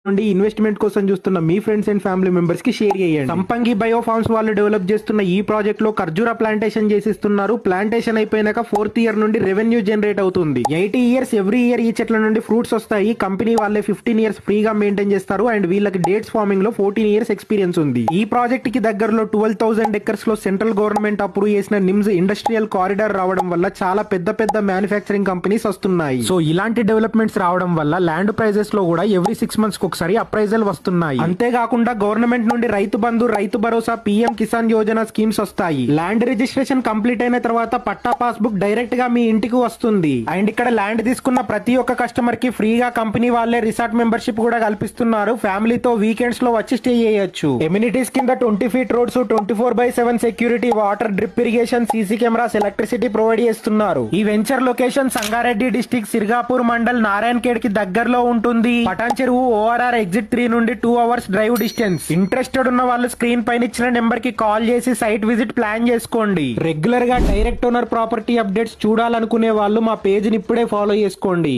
నుండి ఇన్వెస్ట్మెంట్ కోసం చూస్తున్న మీ ఫ్రెండ్స్ అండ్ ఫ్యామిలీ మెంబర్స్ కి షేర్ చేయండి. సంపంగి బయో ఫార్మ్స్ వాళ్ళు డెవలప్ చేస్తున్న ఈ ప్రాజెక్ట్ లో ఖర్జూర ప్లాంటేషన్ చేసిస్తున్నారు. ప్లాంటేషన్ అయిపోయినాక 4th ఇయర్ నుండి రెవెన్యూ జనరేట్ అవుతుంది. 80 ఇయర్స్ ఎవ్రీ ఇయర్ ఈ చెట్ల నుండి ఫ్రూట్స్ వస్తాయి. కంపెనీ వాళ్ళే 15 ఇయర్స్ ఫ్రీగా మెయింటైన్ చేస్తారు అండ్ వీళ్ళకి డేట్స్ ఫార్మింగ్ లో 14 ఇయర్స్ ఎక్స్పీరియన్స్ ఉంది. ఈ ప్రాజెక్ట్ కి దగ్గరలో 12,000 ఎకర్స్ లో సెంట్రల్ గవర్నమెంట్ అప్రూవ్ చేసిన నిమ్స్ ఇండస్ట్రియల్ కారిడార్ రావడం వల్ల చాలా పెద్ద పెద్ద మ్యానుఫ్యాక్చరింగ్ కంపెనీస్ వస్తున్నాయి. సో ఇలాంటి డెవలప్మెంట్స్ రావడం వల్ల ల్యాండ్ ప్రైజెస్ లో కూడా ఎవ్రీ 6 మంత్స్ ఒకసారి అప్రైజల్ వస్తున్నాయి. అంతేకాకుండా గవర్నమెంట్ నుండి రైతు బంధు, రైతు భరోసా, పీఎం కిసాన్ యోజన స్కీమ్స్ వస్తాయి. ల్యాండ్ రిజిస్ట్రేషన్ కంప్లీట్ అయిన తర్వాత పట్టా పాస్బుక్ డైరెక్ట్ గా మీ ఇంటికి వస్తుంది. అండ్ ఇక్కడ ల్యాండ్ తీసుకున్న ప్రతి ఒక్క కస్టమర్ కి ఫ్రీగా కంపెనీ వాళ్ళే రిసార్ట్ మెంబర్షిప్ కూడా కల్పిస్తున్నారు. ఫ్యామిలీతో వీకెండ్స్ లో వచ్చి స్టే చేయొచ్చు. ఎమ్యూనిటీస్ కింద 20 feet roads, 24/7 security, water, drip irrigation, CC cameras, electricity provide చేస్తున్నారు. ఈ venture location Sangareddy district Sirgapur mandal Narayankhed కి దగ్గరలో ఉంటుంది. పటాన్ చెరువు ORR ఎగ్జిట్ 3 నుండి 2 hours డ్రైవ్ డిస్టెన్స్. ఇంట్రెస్టెడ్ ఉన్న వాళ్ళు స్క్రీన్ పైన ఇచ్చిన నెంబర్ కి కాల్ చేసి సైట్ విజిట్ ప్లాన్ చేసుకోండి. రెగ్యులర్ గా డైరెక్ట్ ఓనర్ ప్రాపర్టీ అప్డేట్స్ చూడాలనుకునే వాళ్ళు మా పేజ్ ని ఇప్పుడే ఫాలో చేసుకోండి.